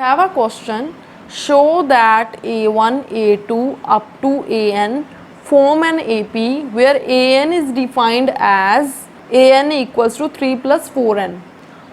Have a question, show that A1, A2 up to AN form an AP where AN is defined as AN equals to 3 plus 4N.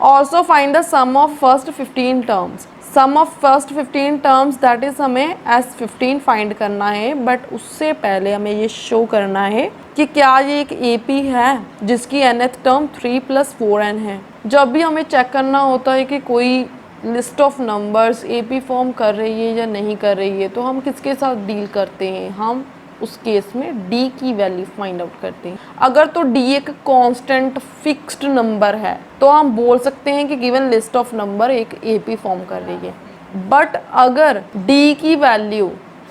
Also find the sum of first 15 terms. Sum of first 15 terms that is हमें S15 find करना है, but उससे पहले हमें ये show करना है कि क्या ये एक AP है जिसकी nth टर्म 3 plus 4N है। जब भी हमें चेक करना होता है कि कोई list of numbers AP form कर रही है या नहीं कर रही है, तो हम किसके साथ डील करते हैं, हम उस केस में D की वैल्यू फाइंड आउट करते हैं। अगर तो D एक कांस्टेंट फिक्स्ड नंबर है तो हम बोल सकते हैं कि गिवन लिस्ट ऑफ नंबर एक AP फॉर्म कर रही है। बट अगर D की वैल्यू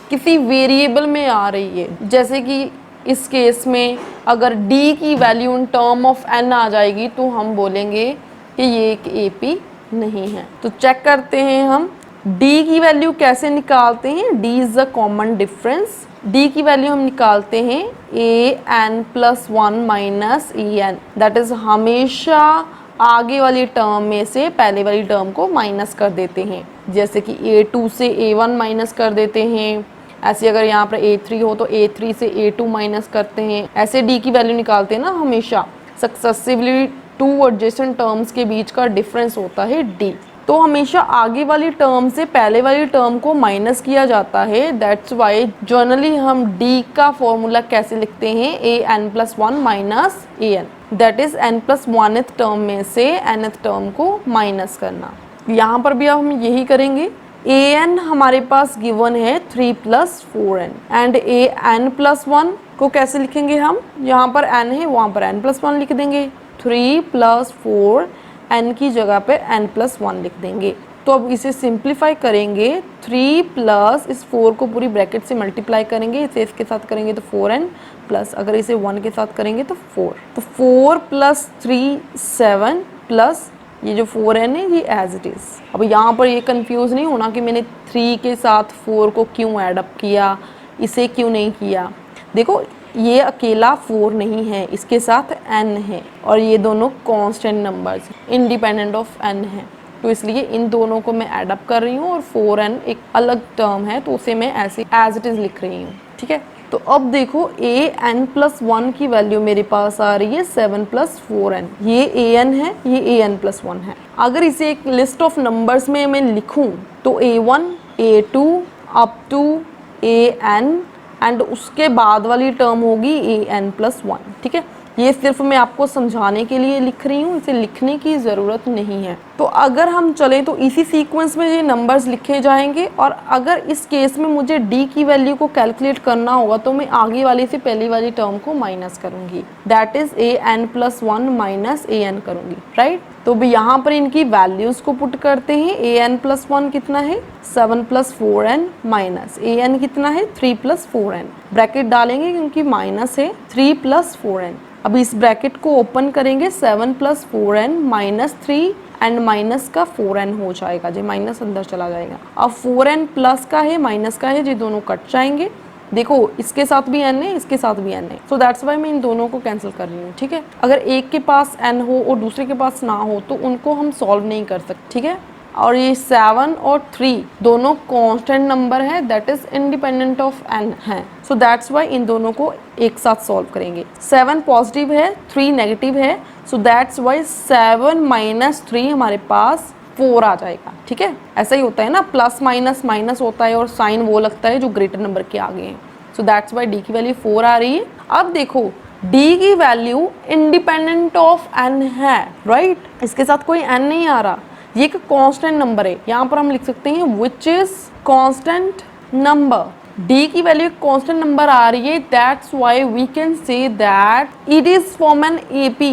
किसी वेरिएबल में आ रही है, जैसे कि इस केस में अगर D की value in term of N आ जाएगी, तो हम बोलेंगे कि ये एक AP नहीं है। तो चेक करते हैं हम D की वैल्यू कैसे निकालते हैं। D is a common difference. D की वैल्यू हम निकालते हैं AN+1 minus EN, that is हमेशा आगे वाली टर्म में से पहले वाली टर्म को माइनस कर देते हैं। जैसे कि A2 से A1 माइनस कर देते हैं, ऐसे अगर यहाँ पर A3 हो तो A3 से A2 माइनस करते हैं। ऐसे D की वैल्यू निकालते हैं ना, हमेशा सक्सेसिवली टू एडजेसेंट टर्म्स के बीच का डिफरेंस होता है D। तो हमेशा आगे वाली टर्म से पहले वाली टर्म को माइनस किया जाता है। दैट्स वाई जनरली हम D का फॉर्मूला कैसे लिखते हैं, AN+1 minus AN, that is N+1th term में से nth टर्म को माइनस करना। यहाँ पर भी अब हम यही करेंगे। AN हमारे पास गिवन है 3 plus 4N एंड AN+1 को कैसे लिखेंगे हम, यहाँ पर N है वहाँ पर N+1 लिख देंगे। 3 plus 4 N की जगह पे N+1 लिख देंगे। तो अब इसे सिंप्लीफाई करेंगे। 3 प्लस इस 4 को पूरी ब्रैकेट से मल्टीप्लाई करेंगे, इसे इसके साथ करेंगे तो 4N प्लस अगर इसे 1 के साथ करेंगे तो 4। तो 4 + 3 7 प्लस ये जो 4N है ये एज इट इज़। अब यहाँ पर ये कंफ्यूज नहीं होना कि मैंने 3 के साथ 4 को क्यों ऐड अप किया, इसे क्यों नहीं किया। देखो ये अकेला 4 नहीं है, इसके साथ N है और ये दोनों constant numbers independent of N है, तो इसलिए इन दोनों को मैं ऐड अप कर रही हूँ और 4N एक अलग टर्म है तो उसे मैं ऐसे एज इट इज़ लिख रही हूँ। ठीक है, तो अब देखो AN+1 की वैल्यू मेरे पास आ रही है 7 + 4N। ये AN है, ये AN+1 है। अगर इसे एक लिस्ट ऑफ नंबर्स में मैं लिखूँ तो A1 A2 up to AN and उसके बाद वाली टर्म होगी AN+1। ठीक है, ये सिर्फ मैं आपको समझाने के लिए लिख रही हूँ, इसे लिखने की ज़रूरत नहीं है। तो अगर हम चलें तो इसी सीक्वेंस में ये नंबर्स लिखे जाएंगे और अगर इस केस में मुझे D की वैल्यू को कैलकुलेट करना होगा तो मैं आगे वाली से पहली वाली टर्म को माइनस करूँगी, that is AN+1 minus AN करूँगी, राइट। तो भी यहाँ पर इनकी वैल्यूज़ को पुट करते हैं। AN+1 कितना है 7 + 4N माइनस AN कितना है 3 + 4N, ब्रैकेट डालेंगे क्योंकि माइनस है 3 + 4N। अब इस ब्रैकेट को ओपन करेंगे 7 + 4N माइनस 3 एंड माइनस का 4N हो जाएगा, जो माइनस अंदर चला जाएगा। अब 4N प्लस का है माइनस का है, ये दोनों कट जाएंगे। देखो इसके साथ भी N है, इसके साथ भी N है, सो दैट्स वाई मैं इन दोनों को कैंसिल कर रही हूँ। ठीक है, अगर एक के पास N हो और दूसरे के पास ना हो तो उनको हम सॉल्व नहीं कर सकते। ठीक है, और ये 7 और 3 दोनों कांस्टेंट नंबर है, that is independent of N है, सो दैट्स वाई इन दोनों को एक साथ सॉल्व करेंगे। 7 पॉजिटिव है 3 नेगेटिव है, सो दैट्स वाई 7 - 3 हमारे पास 4 आ जाएगा। ठीक है, ऐसा ही होता है ना, प्लस माइनस माइनस होता है और साइन वो लगता है जो ग्रेटर नंबर के आगे है। सो दैट्स वाई D की वैल्यू 4 आ रही है। अब देखो D की वैल्यू इंडिपेंडेंट ऑफ N है, राइट, इसके साथ कोई N नहीं आ रहा, ये एक कांस्टेंट नंबर है। यहाँ पर हम लिख सकते हैं which is constant number. D की वैल्यू कांस्टेंट नंबर आ रही है, that's why we can say that it is form an AP।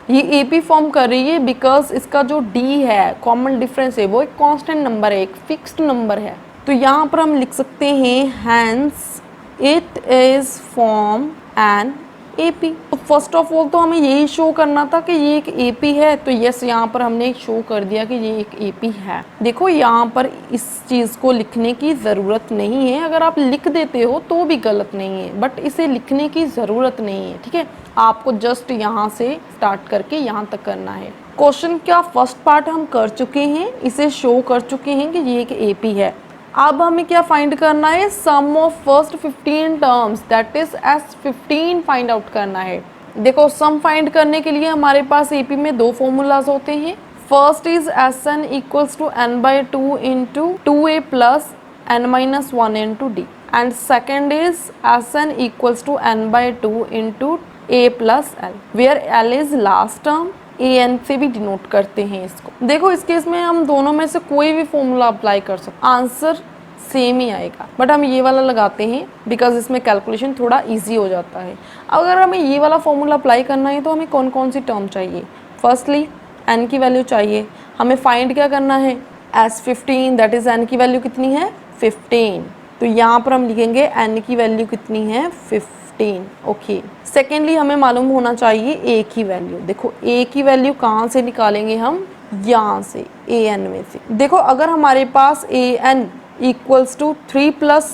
ये AP फॉर्म कर रही है बिकॉज इसका जो D है कॉमन डिफरेंस है वो एक कांस्टेंट नंबर है, एक फिक्स्ड नंबर है। तो यहाँ पर हम लिख सकते हैं hence it is form an AP। तो फर्स्ट ऑफ ऑल तो हमें यही शो करना था कि ये एक AP है, तो यस यहाँ पर हमने शो कर दिया कि ये एक AP है। देखो यहाँ पर इस चीज़ को लिखने की ज़रूरत नहीं है, अगर आप लिख देते हो तो भी गलत नहीं है, बट इसे लिखने की ज़रूरत नहीं है। ठीक है, आपको जस्ट यहाँ से स्टार्ट करके यहाँ तक करना है, क्वेश्चन का फर्स्ट पार्ट हम कर चुके हैं, इसे शो कर चुके हैं कि ये एक एपी है। अब हमें क्या फाइंड करना है, sum of first 15 terms that is S15 find out करना है। देखो सम फाइंड करने के लिए हमारे पास एपी में दो फॉर्मूलाज होते हैं। First is Sn equals to n/2 into 2a plus n-1 into d and second is Sn equals to n/2 into a plus l where l is last term, an से भी denote करते हैं इसको। देखो इस case में हम दोनों में से कोई भी फॉर्मूला अप्लाई कर सकते, आंसर सेम ही आएगा, बट हम ये वाला लगाते हैं बिकॉज इसमें कैलकुलेशन थोड़ा इजी हो जाता है। अगर हमें ये वाला फॉर्मूला अप्लाई करना है तो हमें कौन कौन सी टर्म चाहिए, फर्स्टली n की वैल्यू चाहिए, हमें फाइंड क्या करना है, S15 दैट इज n की वैल्यू कितनी है 15, तो यहाँ पर हम लिखेंगे n की वैल्यू कितनी है 15। ओके, सेकेंडली हमें मालूम होना चाहिए a की वैल्यू। देखो a की वैल्यू कहाँ से निकालेंगे हम, यहाँ से an में से। देखो अगर हमारे पास an equals to 3 plus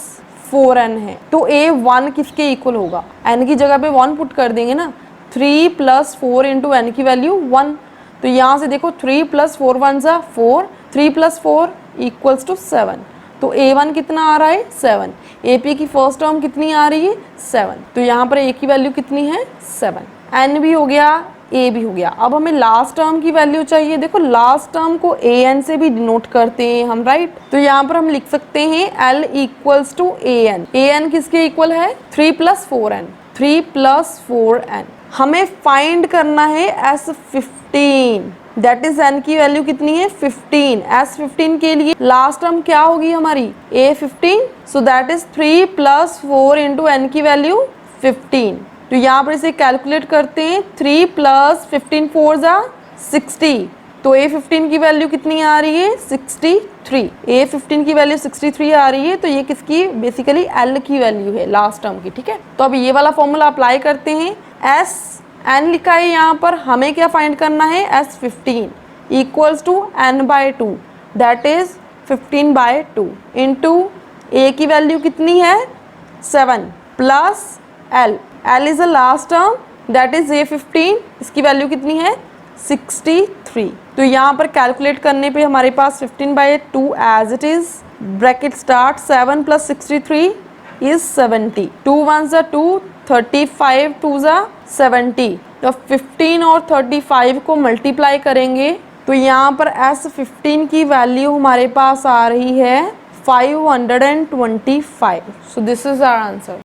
4n है तो a 1 किसके इक्वल होगा, n की जगह पे 1 पुट कर देंगे ना, 3 प्लस 4 इंटू n की वैल्यू 1, तो यहाँ से देखो 3 प्लस 4 1 ज़ा 4, 3 प्लस 4 इक्वल्स टू 7, तो a1 कितना आ रहा है 7, AP की फर्स्ट टर्म कितनी आ रही है 7, तो यहाँ पर a की वैल्यू कितनी है 7, n भी हो गया a भी हो गया। अब हमें लास्ट टर्म की वैल्यू चाहिए। देखो लास्ट टर्म को an से भी डिनोट करते हैं हम, राइट, तो यहाँ पर हम लिख सकते हैं l इक्वल्स टू an किसके इक्वल है 3 प्लस 4n, 3 प्लस 4n। हमें फाइंड करना है S15 दैट इज n की वैल्यू कितनी है 15, S15 के लिए लास्ट टर्म क्या होगी हमारी A15, so that is 3 plus 4 into n की वैल्यू 15, तो यहाँ पर इसे कैलकुलेट करते हैं, 3 प्लस 15 4 ज़ा 60, तो A15 की वैल्यू कितनी आ रही है 63, A15 की वैल्यू 63 आ रही है, तो ये किसकी बेसिकली L की वैल्यू है लास्ट टर्म की, ठीक है। तो अब ये वाला फॉर्मूला अप्लाई करते हैं, Sn लिखा है यहाँ पर, हमें क्या फाइंड करना है S15 equals to n/2 that is 15/2 into A की वैल्यू कितनी है 7 plus L is the last term that is A15, इसकी वैल्यू कितनी है 63, तो यहाँ पर कैलकुलेट करने पे हमारे पास 15/2 as it is, bracket start 7 plus 63 is 70, 2 1 ज़ा 2, 35 2 ज़ा 70, तो 15 और 35 को मल्टीप्लाई करेंगे तो यहाँ पर S15 की वैल्यू हमारे पास आ रही है 525, so this is our answer.